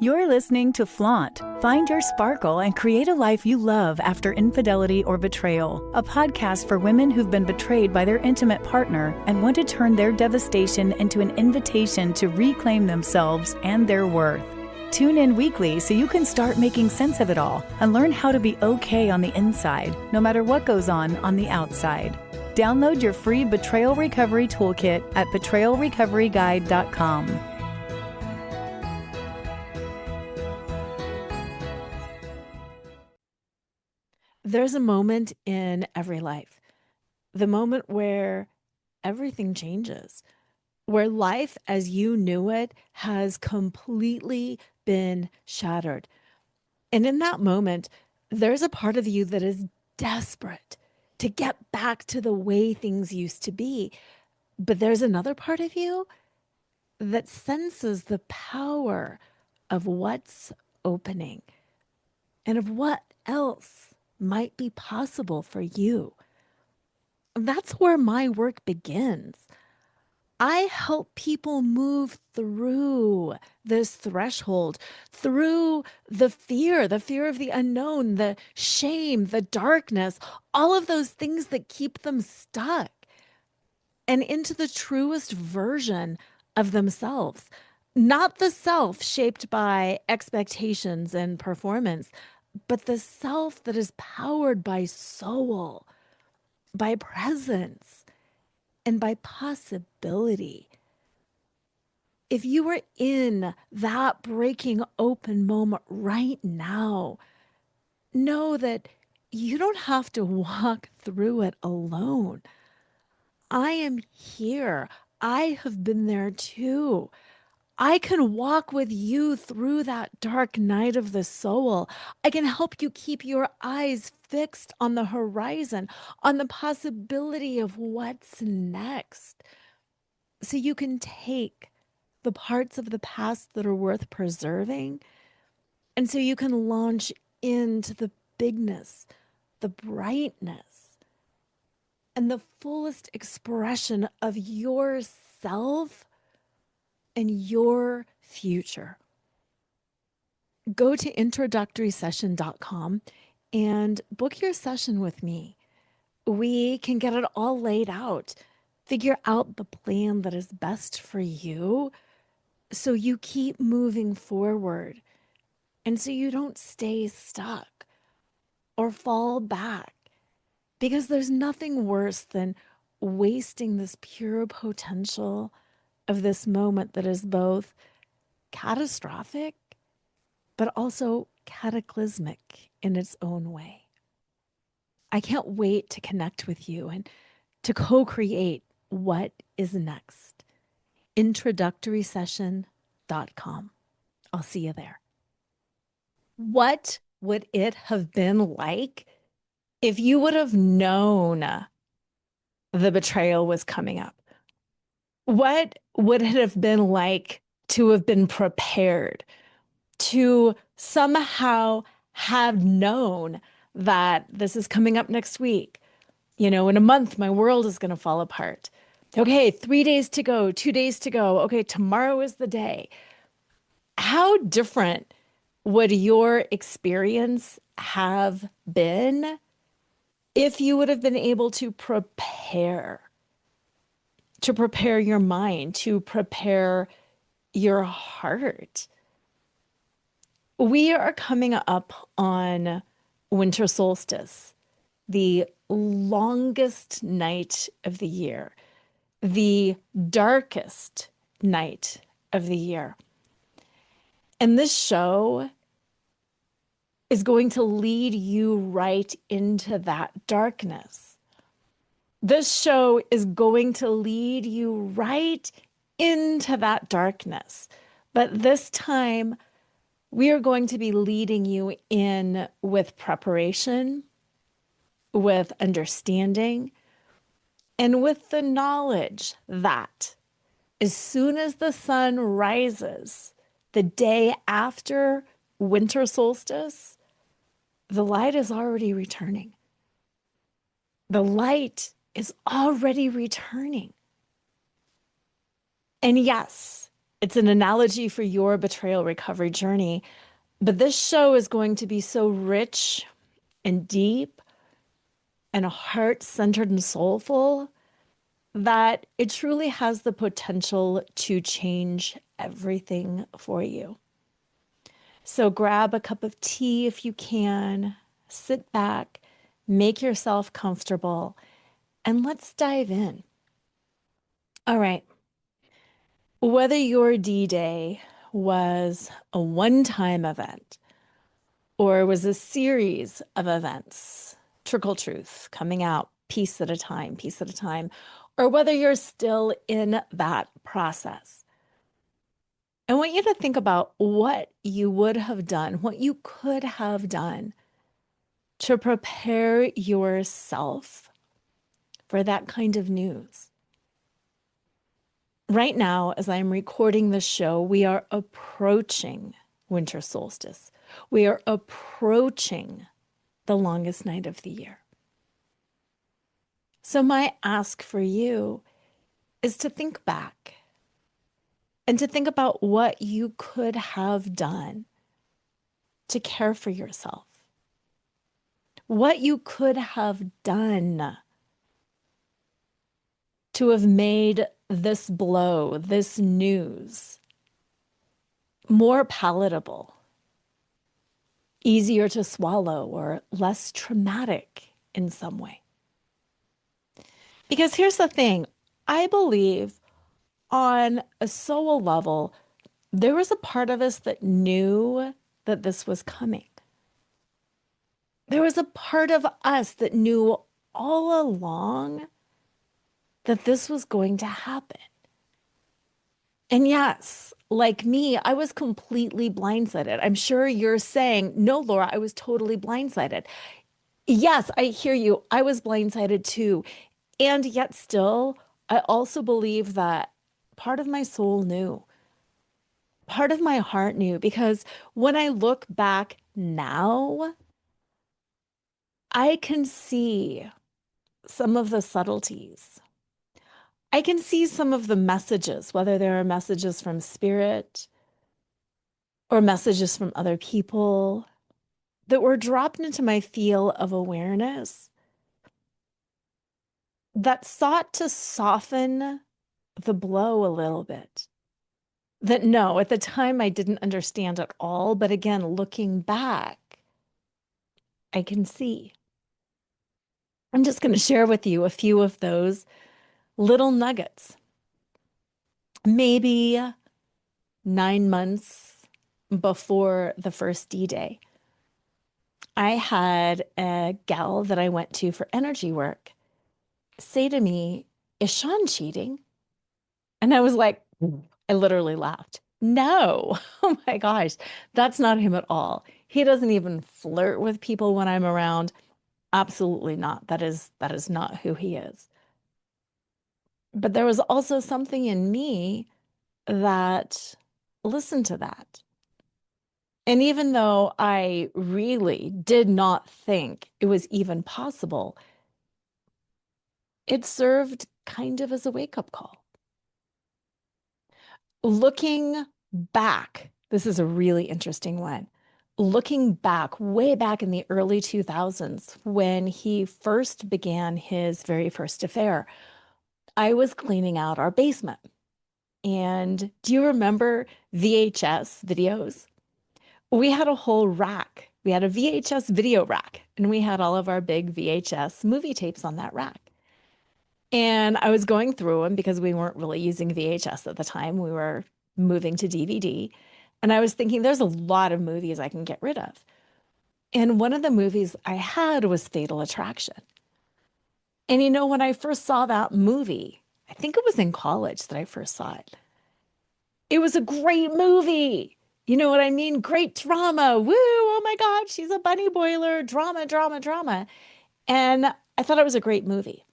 You're listening to Flaunt. Find your sparkle and create a life you love after infidelity or betrayal. A podcast for women who've been betrayed by their intimate partner and want to turn their devastation into an invitation to reclaim themselves and their worth. Tune in weekly so you can start making sense of it all and learn how to be okay on the inside, no matter what goes on the outside. Download your free Betrayal Recovery Toolkit at betrayalrecoveryguide.com. There's a moment in every life, the moment where everything changes, where life as you knew it has completely been shattered. And in that moment, there's a part of you that is desperate to get back to the way things used to be. But there's another part of you that senses the power of what's opening and of what else might be possible for you. That's where my work begins. I help people move through this threshold, through the fear of the unknown, the shame, the darkness, all of those things that keep them stuck, and into the truest version of themselves. Not the self shaped by expectations and performance, but the self that is powered by soul, by presence, and by possibility. If you were in that breaking open moment right now, know that you don't have to walk through it alone. I am here. I have been there too. I can walk with you through that dark night of the soul. I can help you keep your eyes fixed on the horizon, on the possibility of what's next, so you can take the parts of the past that are worth preserving, and so you can launch into the bigness, the brightness, and the fullest expression of yourself and your future. Go to introductorysession.com and book your session with me. We can get it all laid out, figure out the plan that is best for you so you keep moving forward and so you don't stay stuck or fall back, because there's nothing worse than wasting this pure potential of this moment that is both catastrophic, but also cataclysmic in its own way. I can't wait to connect with you and to co-create what is next. Introductorysession.com. I'll see you there. What would it have been like if you would have known the betrayal was coming up? What would it have been like to have been prepared, to somehow have known that this is coming up next week? You know, in a month, my world is going to fall apart. Okay, 3 days to go, 2 days to go. Okay, tomorrow is the day. How different would your experience have been if you would have been able to prepare your mind, to prepare your heart? We are coming up on winter solstice, the longest night of the year, the darkest night of the year. And this show is going to lead you right into that darkness. This show is going to lead you right into that darkness. But this time, we are going to be leading you in with preparation, with understanding, and with the knowledge that as soon as the sun rises, the day after winter solstice, the light is already returning. The light is already returning. And yes, It's an analogy for your betrayal recovery journey. But this show is going to be so rich and deep and heart-centered and soulful that it truly has the potential to change everything for you. So grab a cup of tea if you can, sit back, make yourself comfortable, and let's dive in. All right. Whether your D-Day was a one-time event or was a series of events, trickle truth, coming out piece at a time, or whether you're still in that process, I want you to think about what you would have done, what you could have done to prepare yourself for that kind of news. Right now, as I'm recording this show, we are approaching winter solstice. We are approaching the longest night of the year. So my ask for you is to think back and to think about what you could have done to care for yourself, what you could have done to have made this blow, this news, more palatable, easier to swallow, or less traumatic in some way. Because here's the thing, I believe on a soul level, there was a part of us that knew that this was coming. There was a part of us that knew all along that this was going to happen. And yes, like me, I was completely blindsided. I'm sure you're saying, no, Laura, I was totally blindsided. Yes, I hear you. I was blindsided too. And yet still, I also believe that part of my soul knew, part of my heart knew, because when I look back now, I can see some of the subtleties. I can see some of the messages, whether there are messages from spirit or messages from other people that were dropped into my field of awareness that sought to soften the blow a little bit. That no, at the time I didn't understand at all, but again, looking back, I can see. I'm just going to share with you a few of those little nuggets. Maybe 9 months before the first D-Day, I had a gal that I went to for energy work say to me, "Is Sean cheating?" And I was like, I literally laughed. No, oh my gosh, that's not him at all. He doesn't even flirt with people when I'm around. Absolutely not. That is not who he is. But there was also something in me that listened to that. And even though I really did not think it was even possible, it served kind of as a wake-up call. Looking back, this is a really interesting one. Looking back, way back in the early 2000s, when he first began his very first affair, I was cleaning out our basement. And do you remember VHS videos? We had a whole rack. We had a VHS video rack, and we had all of our big VHS movie tapes on that rack. And I was going through them because we weren't really using VHS at the time. We were moving to DVD. And I was thinking, there's a lot of movies I can get rid of. And one of the movies I had was Fatal Attraction. And you know, when I first saw that movie, I think it was in college that I first saw it. It was a great movie. You know what I mean? Great drama. Woo! Oh my God, she's a bunny boiler. Drama, drama, drama. And I thought it was a great movie.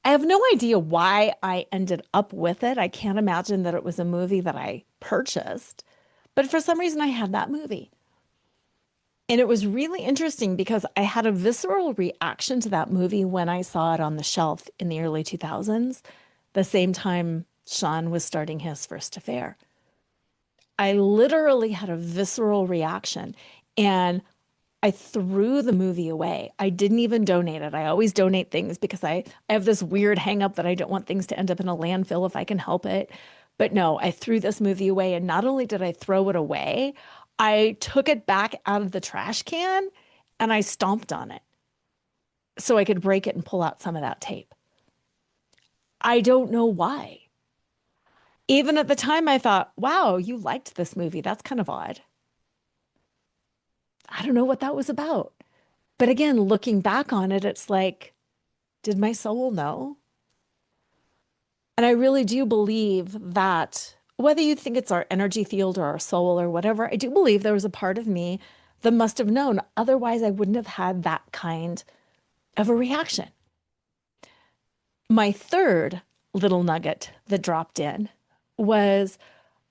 I have no idea why I ended up with it. I can't imagine that it was a movie that I purchased, but for some reason I had that movie. And it was really interesting because I had a visceral reaction to that movie when I saw it on the shelf in the early 2000s, the same time Sean was starting his first affair. I literally had a visceral reaction and I threw the movie away. I didn't even donate it. I always donate things because I have this weird hang up that I don't want things to end up in a landfill if I can help it. But no, I threw this movie away. And not only did I throw it away, I took it back out of the trash can and I stomped on it so I could break it and pull out some of that tape. I don't know why. Even at the time, I thought, wow, you liked this movie. That's kind of odd. I don't know what that was about. But again, looking back on it, it's like, did my soul know? And I really do believe that whether you think it's our energy field or our soul or whatever, I do believe there was a part of me that must have known. Otherwise, I wouldn't have had that kind of a reaction. My third little nugget that dropped in was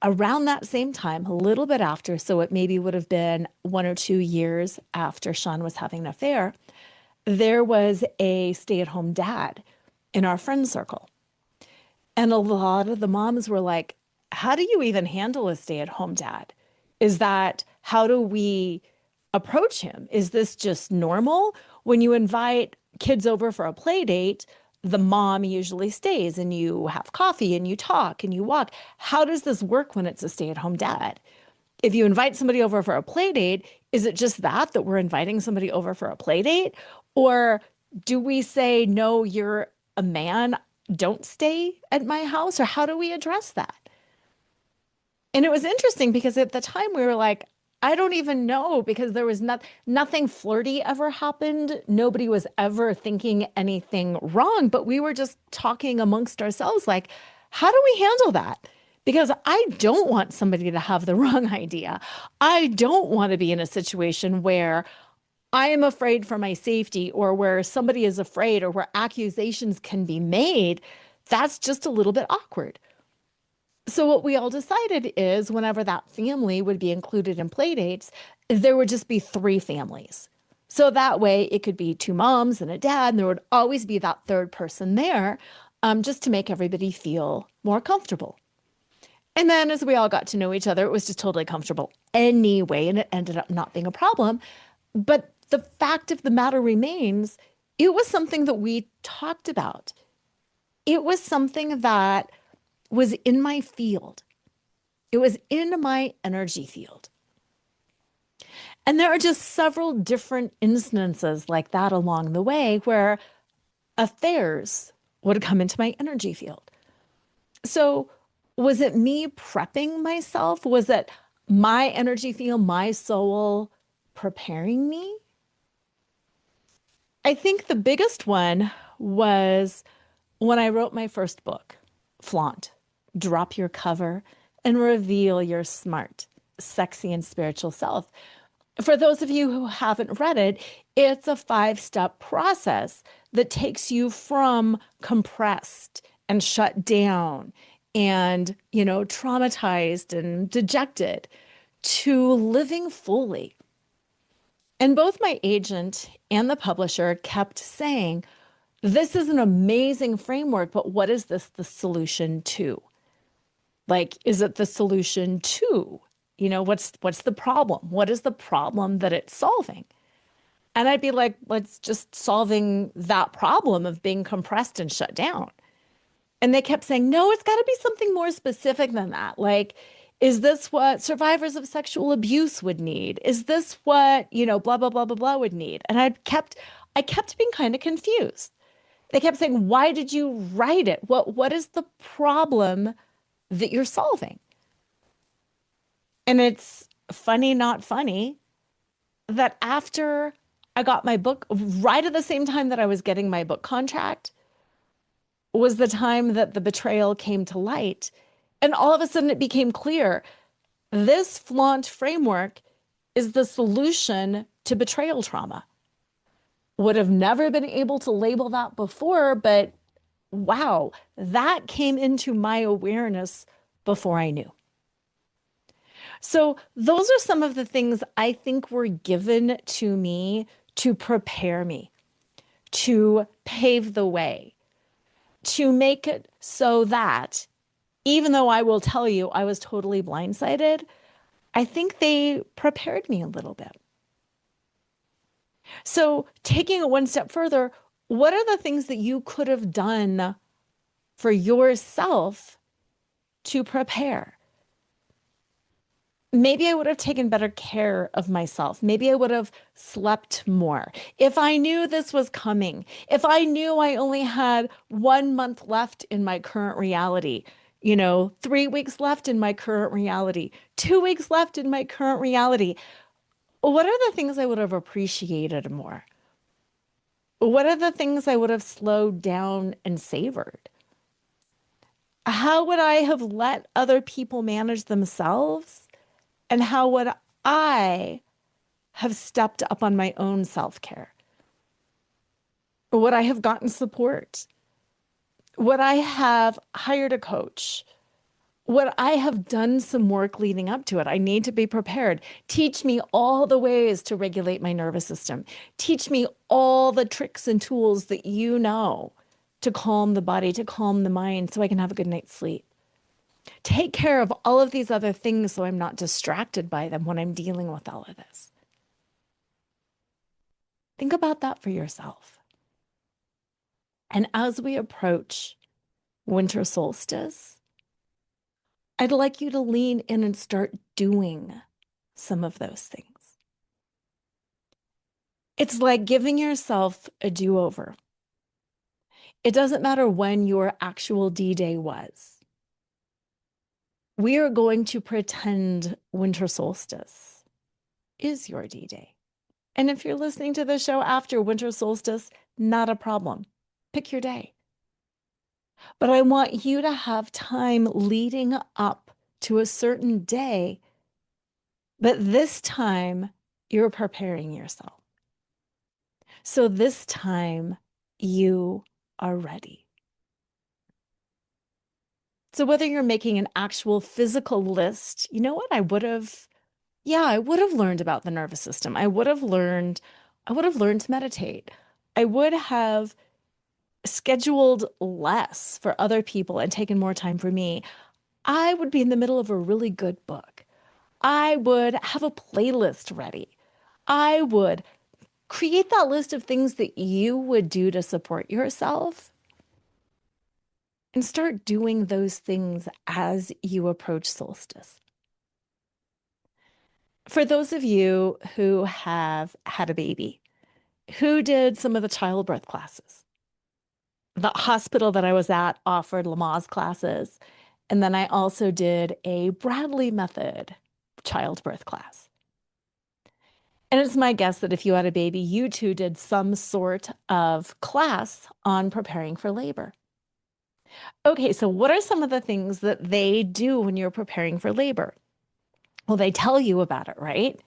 around that same time, a little bit after, so it maybe would have been 1 or 2 years after Sean was having an affair, there was a stay-at-home dad in our friend circle. And a lot of the moms were like, how do you even handle a stay-at-home dad? How do we approach him? Is this just normal? When you invite kids over for a play date, the mom usually stays and you have coffee and you talk and you walk. How does this work when it's a stay-at-home dad? If you invite somebody over for a play date, is it just that we're inviting somebody over for a play date? Or do we say, no, you're a man, don't stay at my house? Or how do we address that? And it was interesting because at the time we were like, I don't even know because there was nothing flirty ever happened. Nobody was ever thinking anything wrong, but we were just talking amongst ourselves like, how do we handle that? Because I don't want somebody to have the wrong idea. I don't want to be in a situation where I am afraid for my safety or where somebody is afraid or where accusations can be made. That's just a little bit awkward. So what we all decided is whenever that family would be included in play dates, there would just be 3 families. So that way it could be 2 moms and a dad, and there would always be that third person there, just to make everybody feel more comfortable. And then as we all got to know each other, it was just totally comfortable anyway, and it ended up not being a problem. But the fact of the matter remains, it was something that we talked about. It was something that was in my field. It was in my energy field. And there are just several different instances like that along the way where affairs would come into my energy field. So was it me prepping myself? Was it my energy field, my soul preparing me? I think the biggest one was when I wrote my first book, Flaunt. Drop your cover and reveal your smart, sexy, and spiritual self. For those of you who haven't read it, it's a 5-step process that takes you from compressed and shut down and, traumatized and dejected to living fully. And both my agent and the publisher kept saying, this is an amazing framework, but what is this the solution to? Like, is it the solution to, what's the problem? What is the problem that it's solving? And I'd be like, let's just solving that problem of being compressed and shut down. And they kept saying, no, it's got to be something more specific than that. Like, is this what survivors of sexual abuse would need? Is this what, blah, blah, blah, blah, blah would need? And I kept being kind of confused. They kept saying, why did you write it? What is the problem that you're solving? And it's funny, not funny, that after I got my book, right at the same time that I was getting my book contract, was the time that the betrayal came to light. And all of a sudden it became clear, this flaunt framework is the solution to betrayal trauma. Would have never been able to label that before, but wow, that came into my awareness before I knew. So those are some of the things I think were given to me to prepare me, to pave the way, to make it so that even though I will tell you I was totally blindsided, I think they prepared me a little bit. So, taking it one step further, what are the things that you could have done for yourself to prepare? Maybe I would have taken better care of myself. Maybe I would have slept more. If I knew this was coming, if I knew I only had 1 month left in my current reality, 3 weeks left in my current reality, 2 weeks left in my current reality, what are the things I would have appreciated more? What are the things I would have slowed down and savored? How would I have let other people manage themselves? And how would I have stepped up on my own self-care? Would I have gotten support? Would I have hired a coach? Would I have done some work leading up to it? I need to be prepared. Teach me all the ways to regulate my nervous system. Teach me all the tricks and tools that you know to calm the body, to calm the mind, so I can have a good night's sleep. Take care of all of these other things so I'm not distracted by them when I'm dealing with all of this. Think about that for yourself. And as we approach winter solstice, I'd like you to lean in and start doing some of those things. It's like giving yourself a do-over. It doesn't matter when your actual D-Day was. We are going to pretend winter solstice is your D-Day. And if you're listening to the show after winter solstice, not a problem. Pick your day. But I want you to have time leading up to a certain day, but this time you're preparing yourself. So this time you are ready. So whether you're making an actual physical list, you know what I would have learned about the nervous system. I would have learned to meditate. I would have scheduled less for other people and taken more time for me. I would be in the middle of a really good book. I would have a playlist ready. I would create that list of things that you would do to support yourself and start doing those things as you approach solstice. For those of you who have had a baby, who did some of the childbirth classes, the hospital that I was at offered Lamaze classes. And then I also did a Bradley method childbirth class. And it's my guess that if you had a baby, you too did some sort of class on preparing for labor. Okay, so what are some of the things that they do when you're preparing for labor? Well, they tell you about it, right?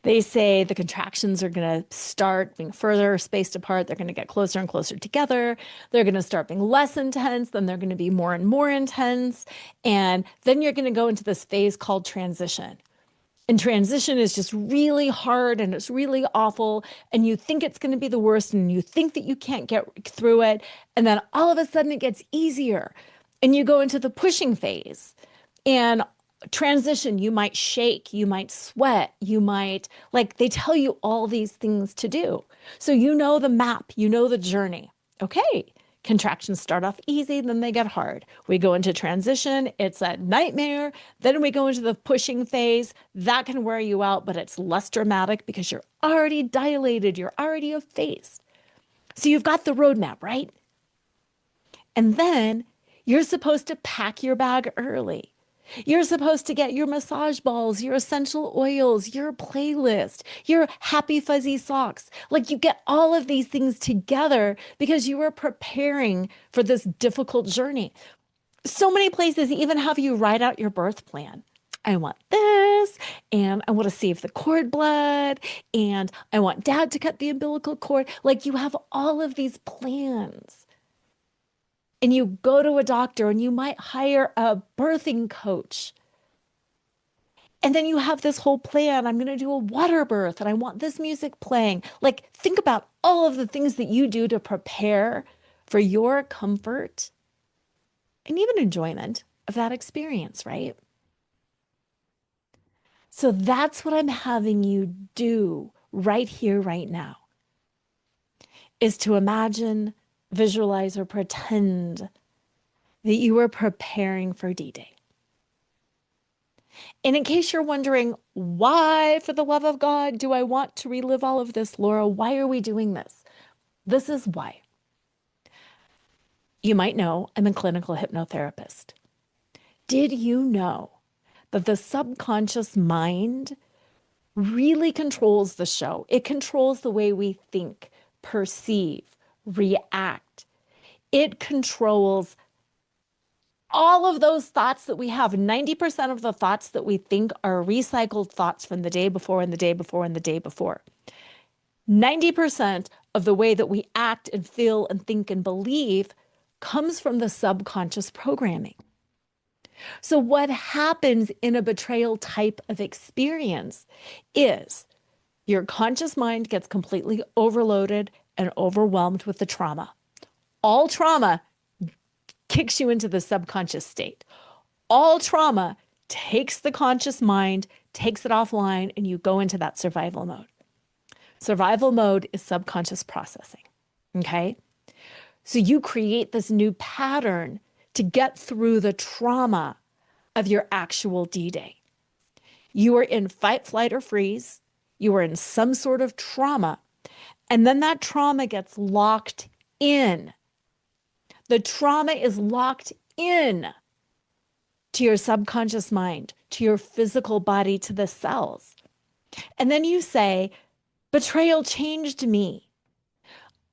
They say the contractions are going to start being further spaced apart. They're going to get closer and closer together. They're going to start being less intense. Then they're going to be more and more intense. And then you're going to go into this phase called transition. And transition is just really hard and it's really awful. And you think it's going to be the worst and you think that you can't get through it. And then all of a sudden it gets easier. And you go into the pushing phase. And transition, you might shake, you might sweat, you might, like, they tell you all these things to do. So you know the map, you know the journey. Okay, contractions start off easy, then they get hard. We go into transition, it's a nightmare. Then we go into the pushing phase. That can wear you out, but it's less dramatic because you're already dilated, you're already effaced. So you've got the roadmap, right? And then you're supposed to pack your bag early. You're supposed to get your massage balls, your essential oils, your playlist, your happy fuzzy socks. Like you get all of these things together because you are preparing for this difficult journey. So many places even have you write out your birth plan. I want this, and I want to save the cord blood, and I want dad to cut the umbilical cord. Like you have all of these plans. And you go to a doctor and you might hire a birthing coach. And then you have this whole plan. I'm going to do a water birth and I want this music playing. Like, think about all of the things that you do to prepare for your comfort and even enjoyment of that experience, right? So that's what I'm having you do right here, right now, is to imagine, visualize, or pretend that you are preparing for D-Day. And in case you're wondering, why, for the love of God, do I want to relive all of this, Laura? Why are we doing this? This is why. You might know I'm a clinical hypnotherapist. Did you know that the subconscious mind really controls the show? It controls the way we think, perceive, react. It controls all of those thoughts that we have. 90% of the thoughts that we think are recycled thoughts from the day before and the day before and the day before. 90% of the way that we act and feel and think and believe comes from the subconscious programming. So what happens in a betrayal type of experience is your conscious mind gets completely overloaded and overwhelmed with the trauma. All trauma kicks you into the subconscious state. All trauma takes the conscious mind, takes it offline, and you go into that survival mode. Survival mode is subconscious processing, okay? So you create this new pattern to get through the trauma of your actual D-Day. You are in fight, flight, or freeze. You are in some sort of trauma. And then that trauma gets locked in. The trauma is locked in to your subconscious mind, to your physical body, to the cells. And then you say, betrayal changed me.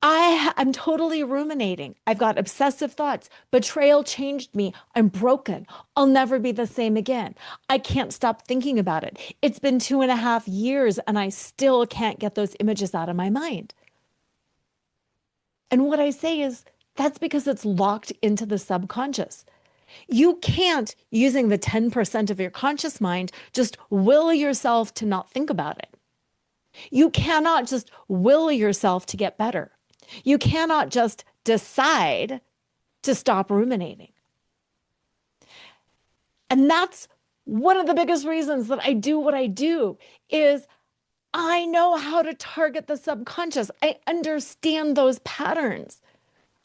I'm totally ruminating. I've got obsessive thoughts. Betrayal changed me. I'm broken. I'll never be the same again. I can't stop thinking about it. It's been 2.5 years and I still can't get those images out of my mind. And what I say is, that's because it's locked into the subconscious. You can't, using the 10% of your conscious mind, just will yourself to not think about it. You cannot just will yourself to get better. You cannot just decide to stop ruminating. And that's one of the biggest reasons that I do what I do, is I know how to target the subconscious. I understand those patterns.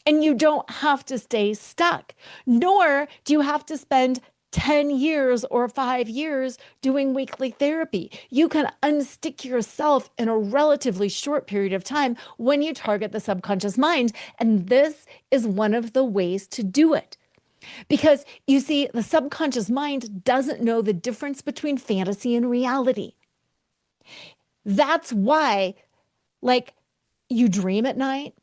And you don't have to stay stuck, nor do you have to spend 10 years or 5 years doing weekly therapy. You can unstick yourself in a relatively short period of time when you target the subconscious mind. And this is one of the ways to do it. Because you see, the subconscious mind doesn't know the difference between fantasy and reality. That's why, like, you dream at night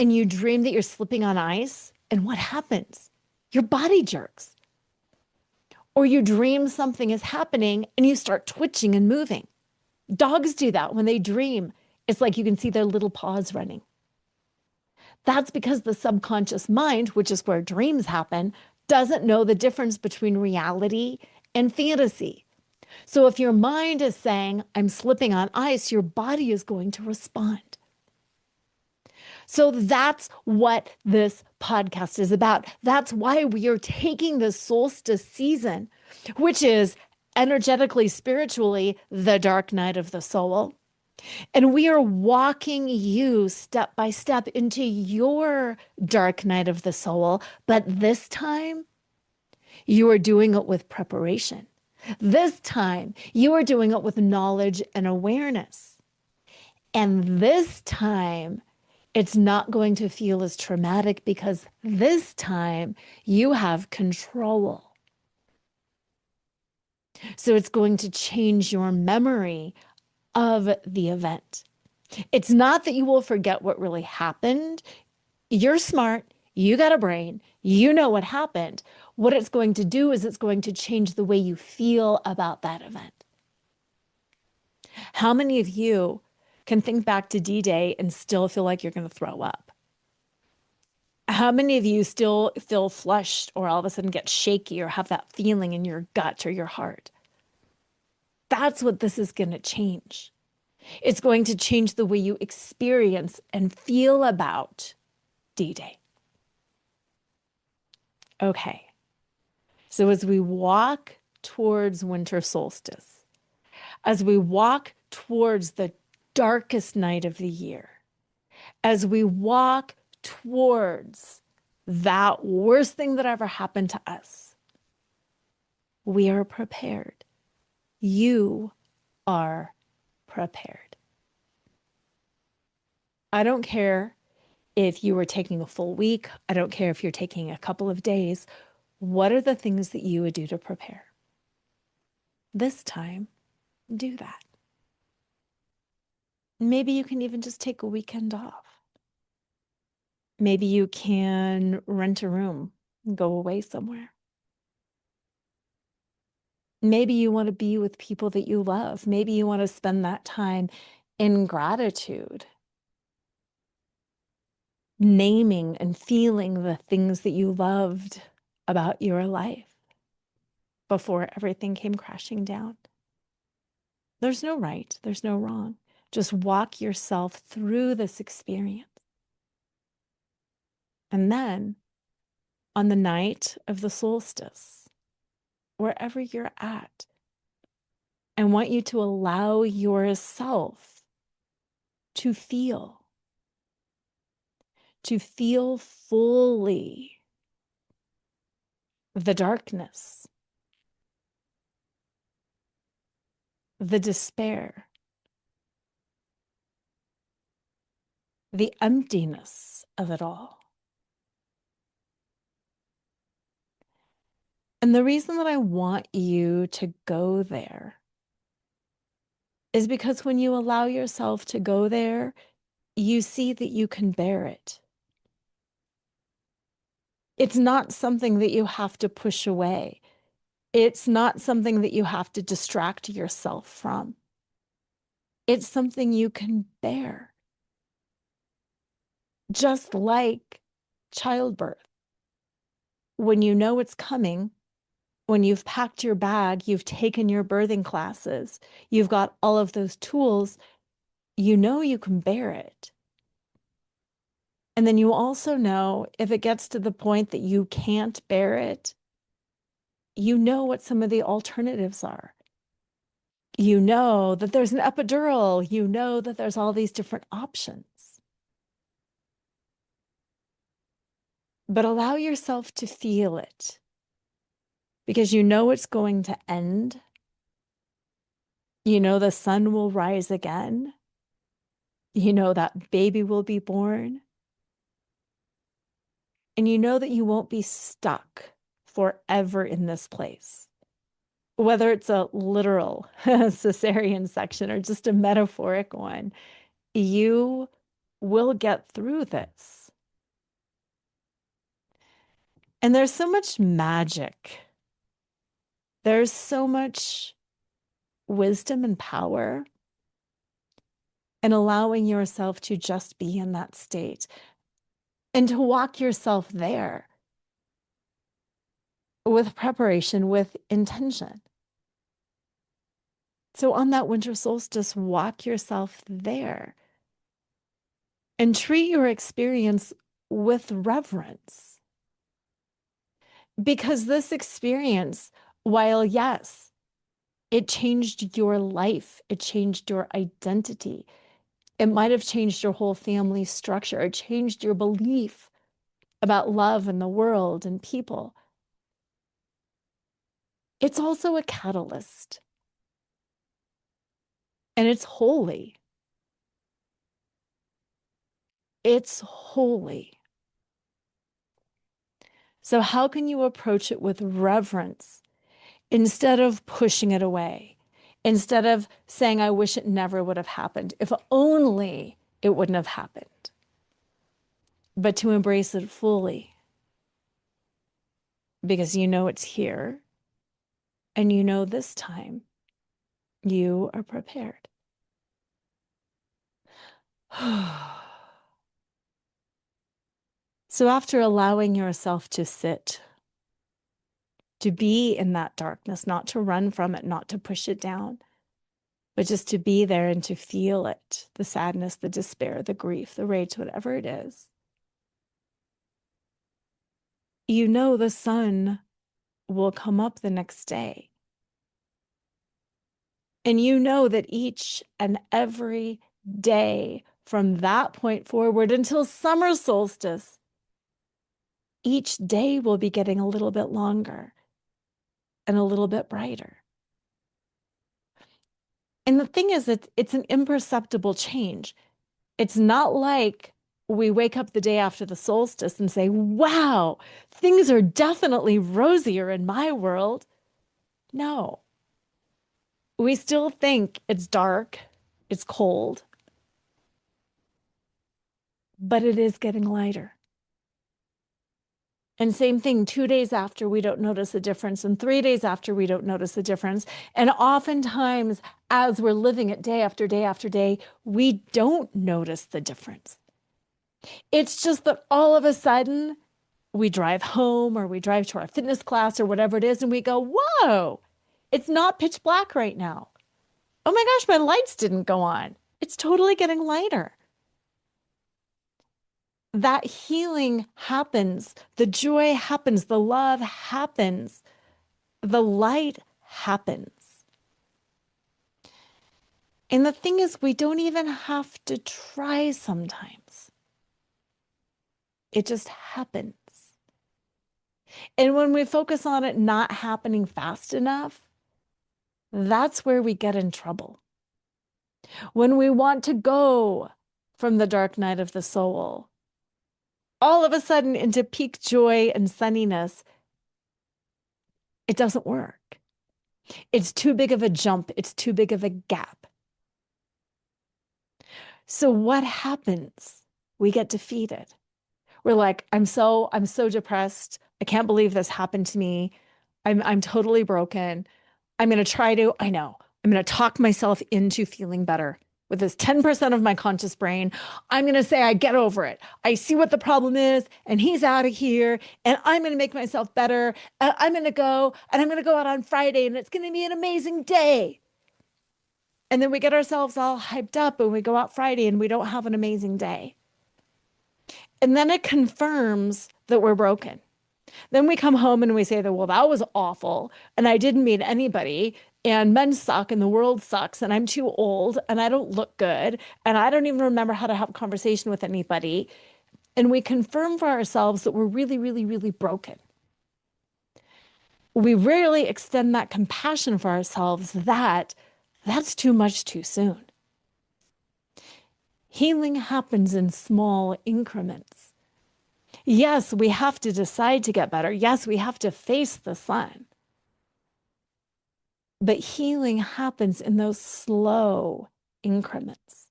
and you dream that you're slipping on ice, and what happens? Your body jerks. Or you dream something is happening and you start twitching and moving. Dogs do that when they dream. It's like you can see their little paws running. That's because the subconscious mind, which is where dreams happen, doesn't know the difference between reality and fantasy. So if your mind is saying, I'm slipping on ice, your body is going to respond. So that's what this podcast is about. That's why we are taking the solstice season, which is energetically, spiritually, the dark night of the soul. And we are walking you step by step into your dark night of the soul. But this time, you are doing it with preparation. This time, you are doing it with knowledge and awareness. And this time, it's not going to feel as traumatic because this time you have control. So it's going to change your memory of the event. It's not that you will forget what really happened. You're smart. You got a brain. You know what happened. What it's going to do is it's going to change the way you feel about that event. How many of you can think back to D-Day and still feel like you're going to throw up? How many of you still feel flushed or all of a sudden get shaky or have that feeling in your gut or your heart? That's what this is going to change. It's going to change the way you experience and feel about D-Day. Okay. So as we walk towards winter solstice, as we walk towards the darkest night of the year, as we walk towards that worst thing that ever happened to us, we are prepared. You are prepared. I don't care if you were taking a full week. I don't care if you're taking a couple of days. What are the things that you would do to prepare? This time, do that. Maybe you can even just take a weekend off. Maybe you can rent a room and go away somewhere. Maybe you want to be with people that you love. Maybe you want to spend that time in gratitude, naming and feeling the things that you loved about your life before everything came crashing down. There's no right, there's no wrong. Just walk yourself through this experience. And then on the night of the solstice, wherever you're at, I want you to allow yourself to feel fully the darkness, the despair, the emptiness of it all. And the reason that I want you to go there is because when you allow yourself to go there, you see that you can bear it. It's not something that you have to push away. It's not something that you have to distract yourself from. It's something you can bear. Just like childbirth. When you know it's coming, when you've packed your bag, you've taken your birthing classes, you've got all of those tools, you know you can bear it. And then you also know if it gets to the point that you can't bear it, you know what some of the alternatives are. You know that there's an epidural. You know that there's all these different options. But allow yourself to feel it because you know it's going to end. You know the sun will rise again. You know that baby will be born. And you know that you won't be stuck forever in this place. Whether it's a literal cesarean section or just a metaphoric one, you will get through this. And there's so much magic. There's so much wisdom and power in allowing yourself to just be in that state and to walk yourself there with preparation, with intention. So on that winter solstice, walk yourself there and treat your experience with reverence. Because this experience, while yes, it changed your life, it changed your identity, it might have changed your whole family structure, it changed your belief about love and the world and people. It's also a catalyst. And it's holy. It's holy. So how can you approach it with reverence instead of pushing it away? Instead of saying, I wish it never would have happened. If only it wouldn't have happened. But to embrace it fully. Because you know it's here. And you know this time you are prepared. So after allowing yourself to sit, to be in that darkness, not to run from it, not to push it down, but just to be there and to feel it, the sadness, the despair, the grief, the rage, whatever it is. You know the sun will come up the next day. And you know that each and every day from that point forward until summer solstice, each day will be getting a little bit longer and a little bit brighter. And the thing is, it's an imperceptible change. It's not like we wake up the day after the solstice and say, wow, things are definitely rosier in my world. No, we still think it's dark, it's cold, but it is getting lighter. And same thing, 2 days after, we don't notice a difference. And 3 days after, we don't notice a difference. And oftentimes, as we're living it day after day after day, we don't notice the difference. It's just that all of a sudden, we drive home or we drive to our fitness class or whatever it is, and we go, whoa, it's not pitch black right now. Oh my gosh, my lights didn't go on. It's totally getting lighter. That healing happens, the joy happens, the love happens, the light happens. And the thing is, we don't even have to try sometimes. It just happens. And when we focus on it not happening fast enough, that's where we get in trouble. When we want to go from the dark night of the soul, all of a sudden into peak joy and sunniness, it doesn't work. It's too big of a jump. It's too big of a gap. So what happens? We get defeated. We're like, I'm so depressed. I can't believe this happened to me. I'm totally broken. I'm going to talk myself into feeling better. With this 10% of my conscious brain, I'm going to say, I get over it. I see what the problem is, and he's out of here, and I'm going to make myself better. And I'm going to go out on Friday, and it's going to be an amazing day. And then we get ourselves all hyped up, and we go out Friday, and we don't have an amazing day. And then it confirms that we're broken. Then we come home and we say that, well, that was awful, and I didn't meet anybody, and men suck, and the world sucks, and I'm too old, and I don't look good, and I don't even remember how to have a conversation with anybody. And we confirm for ourselves that we're really, really, really broken. We rarely extend that compassion for ourselves that's too much too soon. Healing happens in small increments. Yes, we have to decide to get better. Yes, we have to face the sun. But healing happens in those slow increments.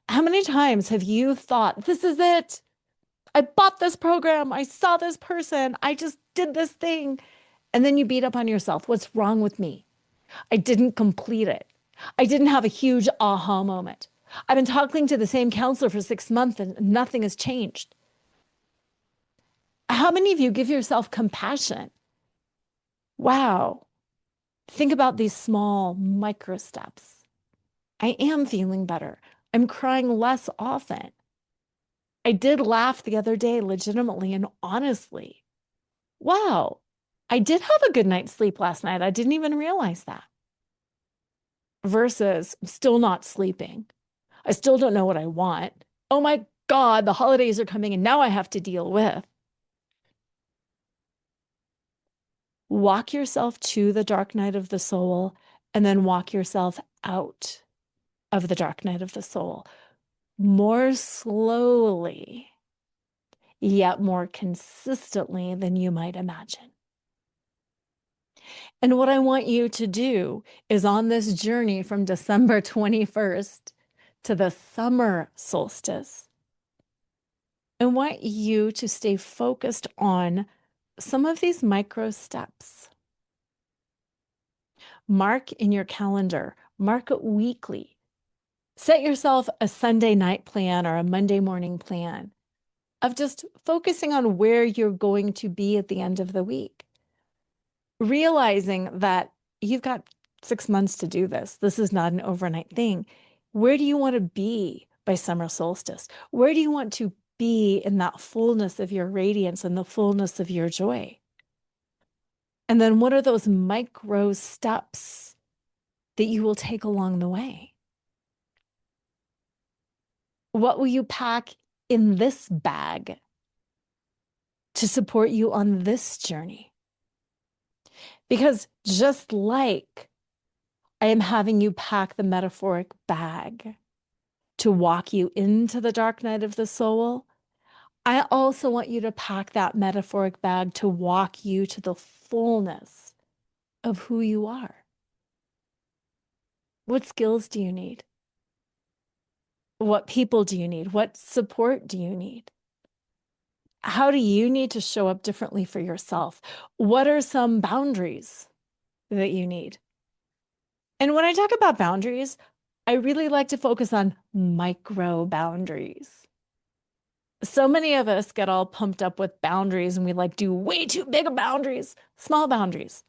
How many times have you thought, this is it? I bought this program. I saw this person. I just did this thing. And then you beat up on yourself. What's wrong with me? I didn't complete it. I didn't have a huge aha moment. I've been talking to the same counselor for 6 months and nothing has changed. How many of you give yourself compassion? Wow. Think about these small micro steps. I am feeling better. I'm crying less often. I did laugh the other day legitimately and honestly. Wow. I did have a good night's sleep last night. I didn't even realize that. Versus still not sleeping. I still don't know what I want. Oh my God, the holidays are coming and now I have to deal with. Walk yourself to the dark night of the soul and then walk yourself out of the dark night of the soul more slowly, yet more consistently than you might imagine. And what I want you to do is on this journey from December 21st to the summer solstice, I want you to stay focused on some of these micro steps. Mark in your calendar, mark it weekly. Set yourself a Sunday night plan or a Monday morning plan of just focusing on where you're going to be at the end of the week. Realizing that you've got 6 months to do this. This is not an overnight thing. Where do you want to be by summer solstice? Where do you want to be in that fullness of your radiance and the fullness of your joy? And then what are those micro steps that you will take along the way? What will you pack in this bag to support you on this journey? Because just like I am having you pack the metaphoric bag to walk you into the dark night of the soul, I also want you to pack that metaphoric bag to walk you to the fullness of who you are. What skills do you need? What people do you need? What support do you need? How do you need to show up differently for yourself? What are some boundaries that you need? And when I talk about boundaries, I really like to focus on micro boundaries. So many of us get all pumped up with boundaries and we like do way too big of boundaries, small boundaries.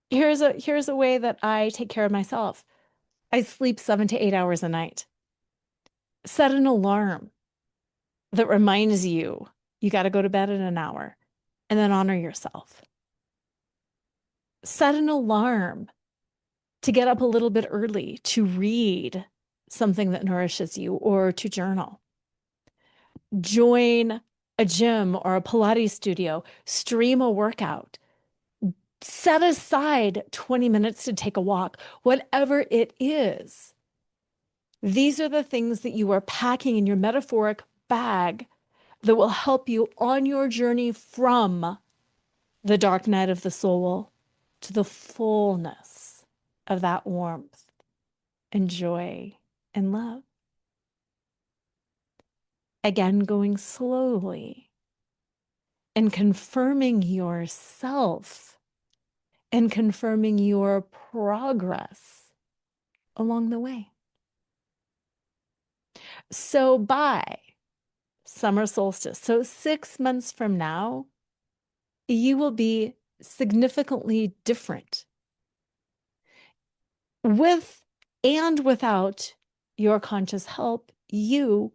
Here's a way that I take care of myself. I sleep 7 to 8 hours a night. Set an alarm that reminds you got to go to bed in an hour, and then honor yourself. Set an alarm to get up a little bit early, to read something that nourishes you, or to journal. Join a gym or a Pilates studio, stream a workout. Set aside 20 minutes to take a walk, whatever it is. These are the things that you are packing in your metaphoric bag that will help you on your journey from the dark night of the soul to the fullness of that warmth and joy and love. Again, going slowly and confirming yourself and confirming your progress along the way. So by summer solstice, so 6 months from now, you will be significantly different. With and without your conscious help, you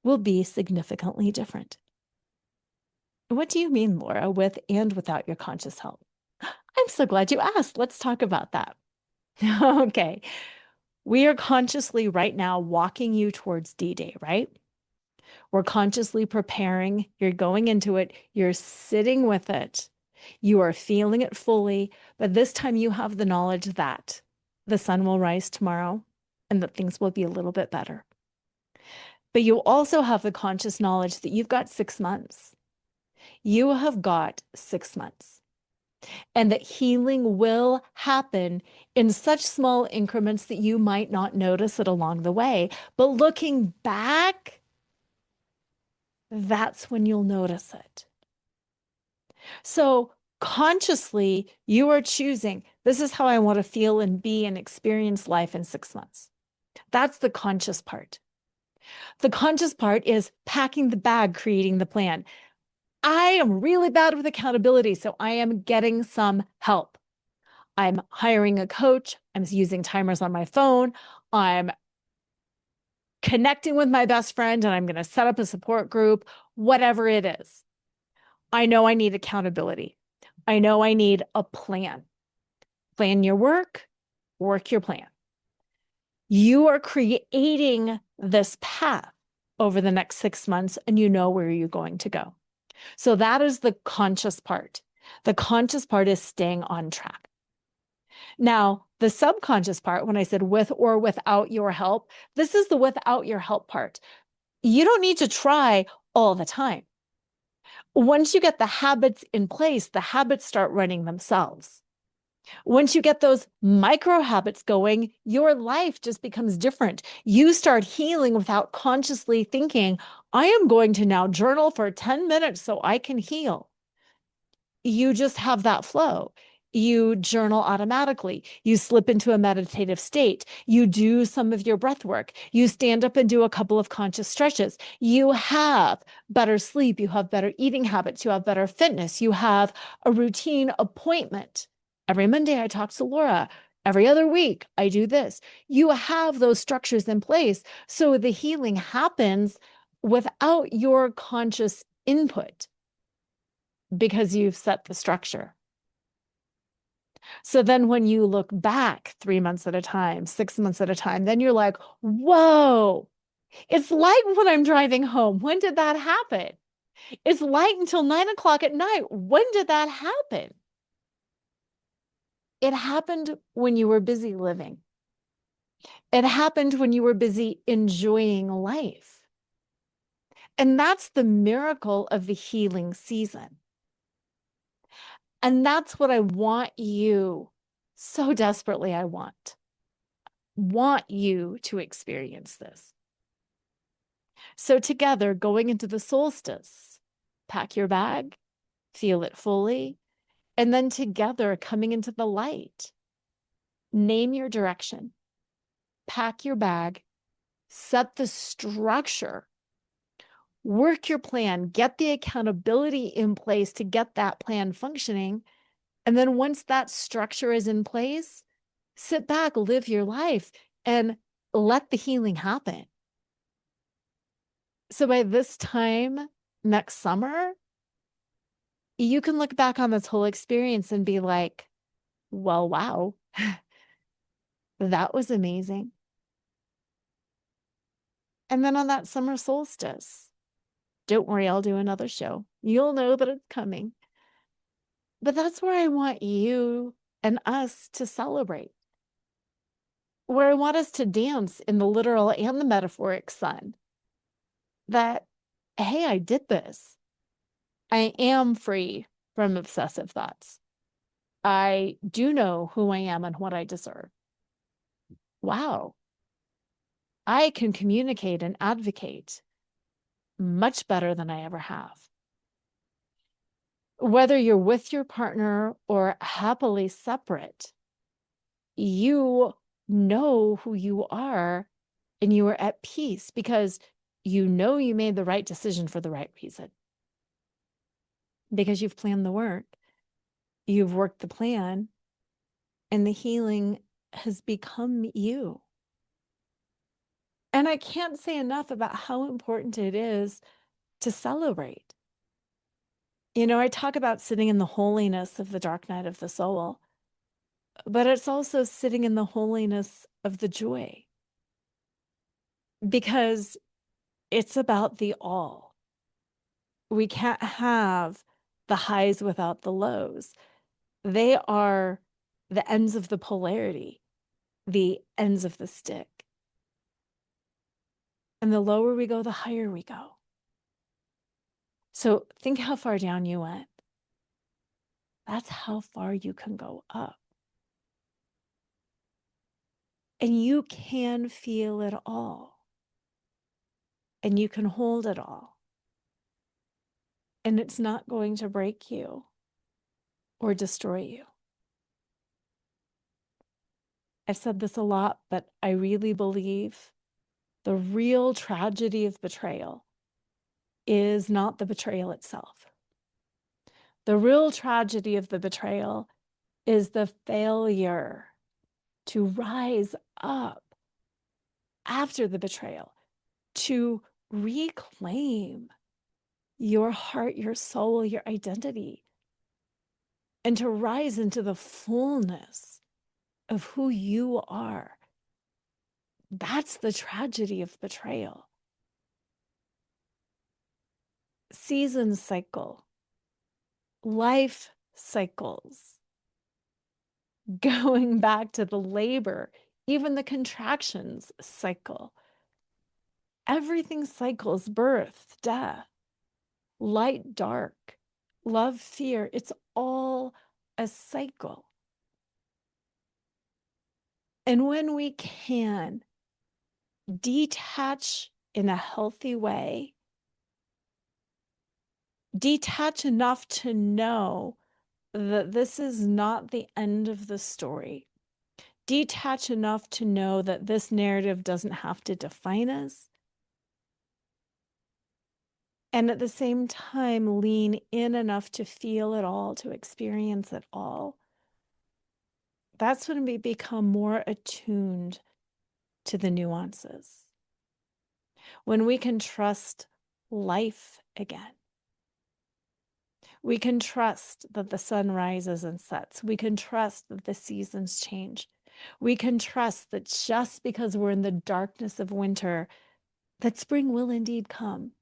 will be significantly different. What do you mean, Laura, with and without your conscious help? I'm so glad you asked. Let's talk about that. Okay. We are consciously right now walking you towards D-Day, right? We're consciously preparing. You're going into it. You're sitting with it. You are feeling it fully. But this time you have the knowledge that the sun will rise tomorrow and that things will be a little bit better. But you also have the conscious knowledge that you've got 6 months. You have got 6 months. And that healing will happen in such small increments that you might not notice it along the way. But looking back, that's when you'll notice it. So consciously, you are choosing, this is how I want to feel and be and experience life in 6 months. That's the conscious part. The conscious part is packing the bag, creating the plan. I am really bad with accountability, so I am getting some help. I'm hiring a coach. I'm using timers on my phone. I'm connecting with my best friend, and I'm going to set up a support group, whatever it is. I know I need accountability. I know I need a plan. Plan your work, work your plan. You are creating this path over the next 6 months, and you know where you're going to go. So that is the conscious part. The conscious part is staying on track. Now, the subconscious part, when I said with or without your help, this is the without your help part. You don't need to try all the time. Once you get the habits in place, the habits start running themselves. Once you get those micro habits going, your life just becomes different. You start healing without consciously thinking, I am going to now journal for 10 minutes so I can heal. You just have that flow. You journal automatically. You slip into a meditative state. You do some of your breath work. You stand up and do a couple of conscious stretches. You have better sleep. You have better eating habits. You have better fitness. You have a routine appointment. Every Monday, I talk to Lora. Every other week, I do this. You have those structures in place. So the healing happens without your conscious input because you've set the structure. So then when you look back 3 months at a time, 6 months at a time, then you're like, whoa, it's light when I'm driving home. When did that happen? It's light until 9 o'clock at night. When did that happen? It happened when you were busy living. It happened when you were busy enjoying life. And that's the miracle of the healing season. And that's what I want you, so desperately I want you to experience this. So together, going into the solstice, pack your bag, feel it fully, and then together coming into the light, name your direction, pack your bag, set the structure, work your plan, get the accountability in place to get that plan functioning. And then once that structure is in place, sit back, live your life, and let the healing happen. So by this time next summer, you can look back on this whole experience and be like, well, wow, that was amazing. And then on that summer solstice, don't worry, I'll do another show. You'll know that it's coming. But that's where I want you and us to celebrate, where I want us to dance in the literal and the metaphoric sun. That, hey, I did this. I am free from obsessive thoughts. I do know who I am and what I deserve. Wow. I can communicate and advocate much better than I ever have. Whether you're with your partner or happily separate, you know who you are and you are at peace because you know you made the right decision for the right reason. Because you've planned the work, you've worked the plan, and the healing has become you. And I can't say enough about how important it is to celebrate. You know, I talk about sitting in the holiness of the dark night of the soul, but it's also sitting in the holiness of the joy because it's about the all. We can't have the highs without the lows. They are the ends of the polarity, the ends of the stick. And the lower we go, the higher we go. So think how far down you went. That's how far you can go up. And you can feel it all. And you can hold it all. And it's not going to break you or destroy you. I've said this a lot, but I really believe the real tragedy of betrayal is not the betrayal itself. The real tragedy of the betrayal is the failure to rise up after the betrayal, to reclaim your heart, your soul, your identity, and to rise into the fullness of who you are. That's the tragedy of betrayal. Season cycle, life cycles, going back to the labor, even the contractions cycle. Everything cycles: birth, death, light, dark, love, fear. It's all a cycle. And when we can detach in a healthy way, detach enough to know that this is not the end of the story, detach enough to know that this narrative doesn't have to define us, and at the same time lean in enough to feel it all, to experience it all. That's when we become more attuned to the nuances. When we can trust life again. We can trust that the sun rises and sets. We can trust that the seasons change. We can trust that just because we're in the darkness of winter, that spring will indeed come,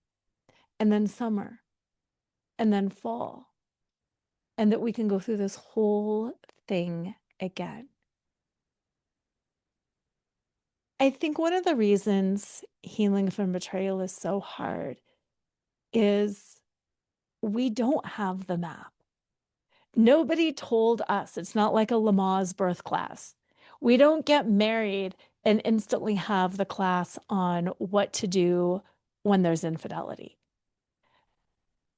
and then summer, and then fall, and that we can go through this whole thing again. I think one of the reasons healing from betrayal is so hard is we don't have the map. Nobody told us. It's not like a Lamaze birth class. We don't get married and instantly have the class on what to do when there's infidelity.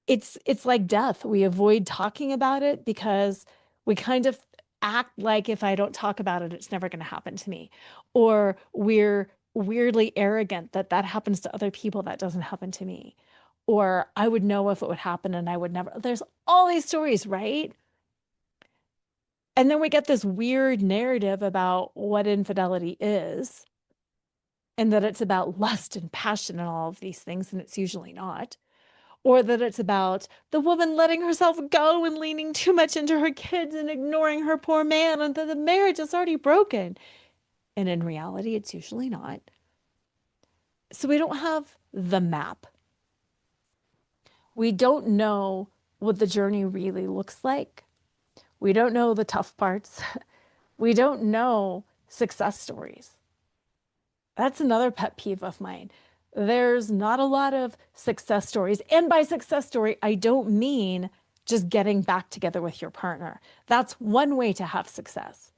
It's like death. We avoid talking about it because we kind of act like if I don't talk about it, it's never going to happen to me. Or we're weirdly arrogant that that happens to other people, that doesn't happen to me. Or I would know if it would happen and I would never. There's all these stories, right? And then we get this weird narrative about what infidelity is, and that it's about lust and passion and all of these things, and it's usually not. Or that it's about the woman letting herself go and leaning too much into her kids and ignoring her poor man, and that the marriage is already broken. And in reality, it's usually not. So we don't have the map. We don't know what the journey really looks like. We don't know the tough parts. We don't know success stories. That's another pet peeve of mine. There's not a lot of success stories. And by success story, I don't mean just getting back together with your partner. That's one way to have success.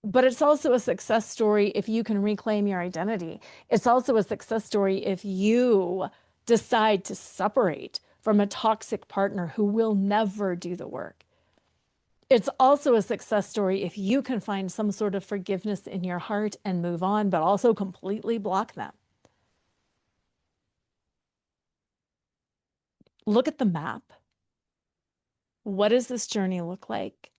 But it's also a success story if you can reclaim your identity. It's also a success story if you decide to separate from a toxic partner who will never do the work. It's also a success story if you can find some sort of forgiveness in your heart and move on, but also completely block them. Look at the map. What does this journey look like?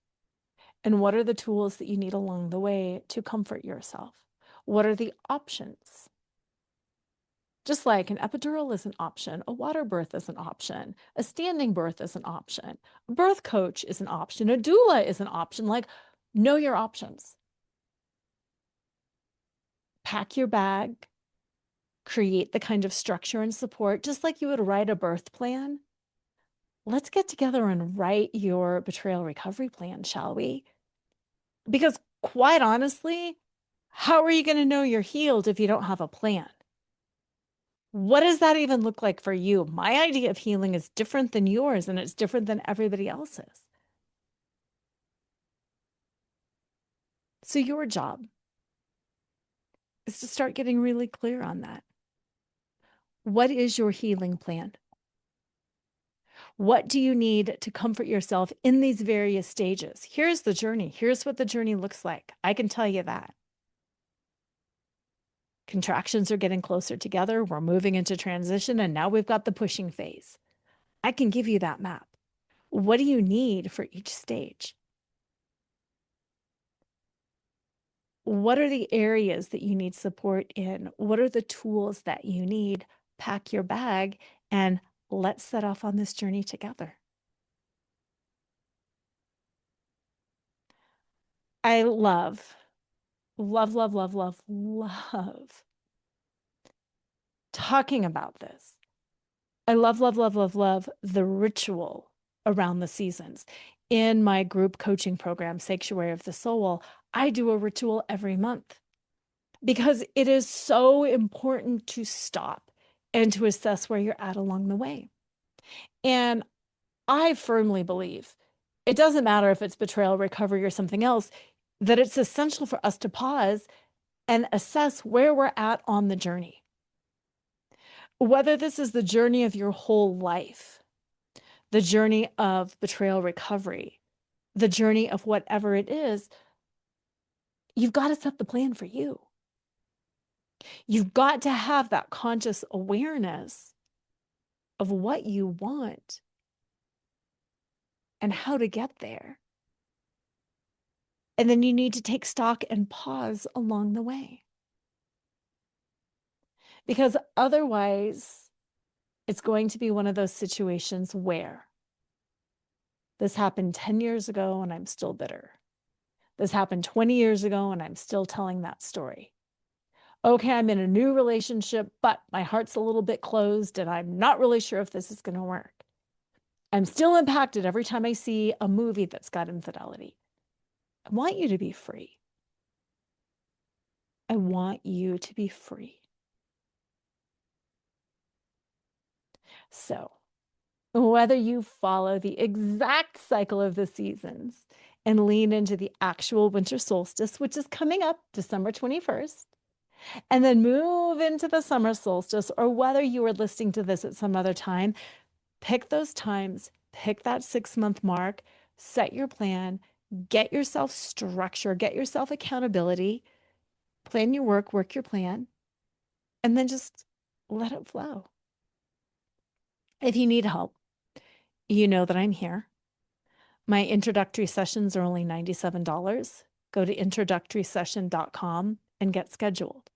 And what are the tools that you need along the way to comfort yourself? What are the options? Just like an epidural is an option, a water birth is an option, a standing birth is an option, a birth coach is an option, a doula is an option. Like, know your options. Pack your bag, create the kind of structure and support, just like you would write a birth plan. Let's get together and write your betrayal recovery plan, shall we? Because quite honestly, how are you going to know you're healed if you don't have a plan? What does that even look like for you? My idea of healing is different than yours, and it's different than everybody else's. So your job is to start getting really clear on that. What is your healing plan? What do you need to comfort yourself in these various stages? Here's the journey. Here's what the journey looks like. I can tell you that. Contractions are getting closer together. We're moving into transition, and now we've got the pushing phase. I can give you that map. What do you need for each stage? What are the areas that you need support in? What are the tools that you need? Pack your bag and let's set off on this journey together. I love, love, love, love, love, love talking about this. I love, love, love, love, love the ritual around the seasons. In my group coaching program, Sanctuary of the Soul, I do a ritual every month because it is so important to stop and to assess where you're at along the way. And I firmly believe it doesn't matter if it's betrayal, recovery, or something else, that it's essential for us to pause and assess where we're at on the journey. Whether this is the journey of your whole life, the journey of betrayal recovery, the journey of whatever it is, you've got to set the plan for you. You've got to have that conscious awareness of what you want and how to get there. And then you need to take stock and pause along the way. Because otherwise, it's going to be one of those situations where This happened 10 years ago and I'm still bitter. This happened 20 years ago and I'm still telling that story. Okay, I'm in a new relationship, but my heart's a little bit closed and I'm not really sure if this is going to work. I'm still impacted every time I see a movie that's got infidelity. I want you to be free. I want you to be free. So, whether you follow the exact cycle of the seasons and lean into the actual winter solstice, which is coming up December 21st, and then move into the summer solstice, or whether you are listening to this at some other time, pick those times, pick that 6-month mark, set your plan, get yourself structure, get yourself accountability, plan your work your plan, and then just let it flow. If you need help, you know that I'm here. My introductory sessions are only $97. Go to introductorysession.com and get scheduled.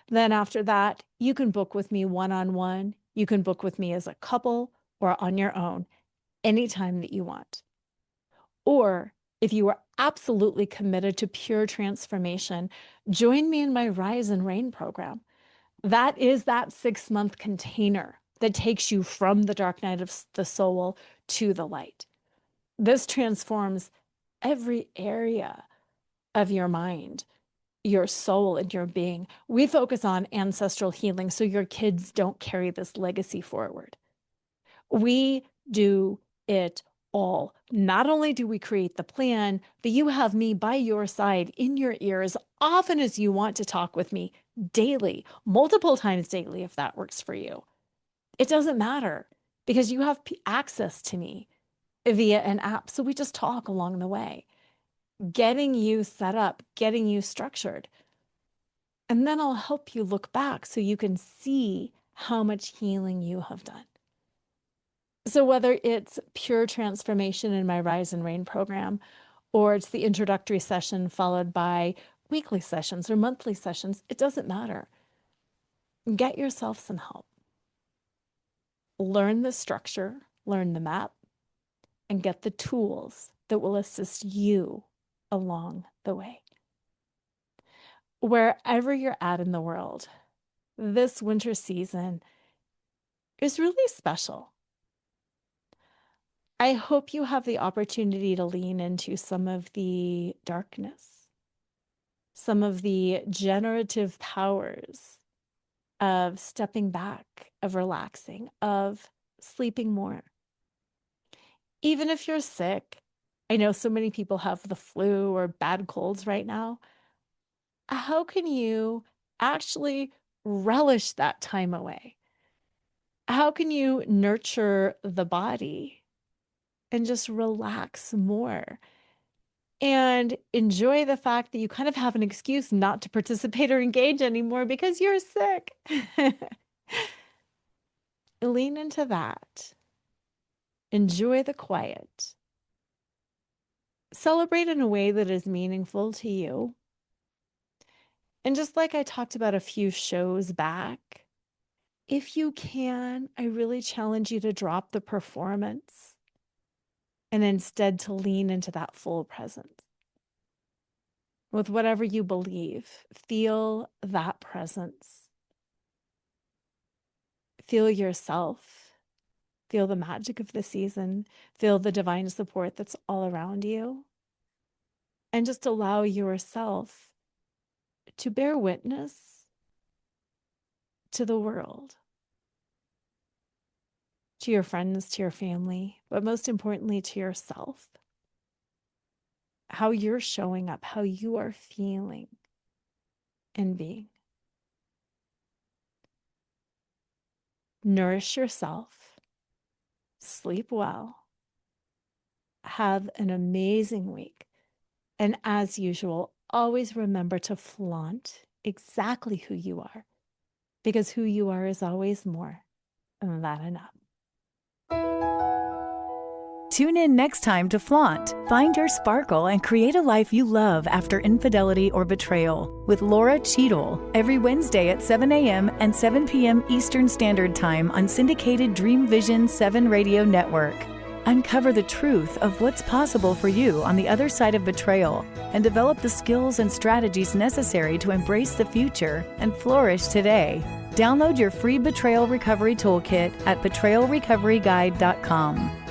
Then after that, you can book with me one-on-one. You can book with me as a couple or on your own anytime that you want. Or if you are absolutely committed to pure transformation, join me in my Rise and Reign program. That is that 6-month container that takes you from the dark night of the soul to the light. This transforms every area of your mind, your soul, and your being. We focus on ancestral healing so your kids don't carry this legacy forward. We do it all. Not only do we create the plan, but you have me by your side in your ear as often as you want to talk with me daily, multiple times daily, if that works for you. It doesn't matter because you have access to me via an app. So we just talk along the way, getting you set up, getting you structured. And then I'll help you look back so you can see how much healing you have done. So whether it's pure transformation in my Rise and Reign program, or it's the introductory session followed by weekly sessions or monthly sessions, it doesn't matter. Get yourself some help. Learn the structure, learn the map, and get the tools that will assist you along the way. Wherever you're at in the world, this winter season is really special. I hope you have the opportunity to lean into some of the darkness, some of the generative powers of stepping back, of relaxing, of sleeping more. Even if you're sick, I know so many people have the flu or bad colds right now. How can you actually relish that time away? How can you nurture the body and just relax more and enjoy the fact that you kind of have an excuse not to participate or engage anymore because you're sick? Lean into that. Enjoy the quiet. Celebrate in a way that is meaningful to you. And just like I talked about a few shows back, if you can, I really challenge you to drop the performance and instead to lean into that full presence. With whatever you believe, feel that presence. Feel yourself. Feel the magic of the season. Feel the divine support that's all around you. And just allow yourself to bear witness to the world, to your friends, to your family, but most importantly to yourself. How you're showing up, how you are feeling and being. Nourish yourself, sleep well, have an amazing week. And as usual, always remember to flaunt exactly who you are, because who you are is always more than enough. Tune in next time to Flaunt, find your sparkle, and create a life you love after infidelity or betrayal with Lora Cheadle every Wednesday at 7 a.m. and 7 p.m. Eastern Standard Time on syndicated Dream Vision 7 Radio Network. Uncover the truth of what's possible for you on the other side of betrayal and develop the skills and strategies necessary to embrace the future and flourish today. Download your free Betrayal Recovery Toolkit at betrayalrecoveryguide.com.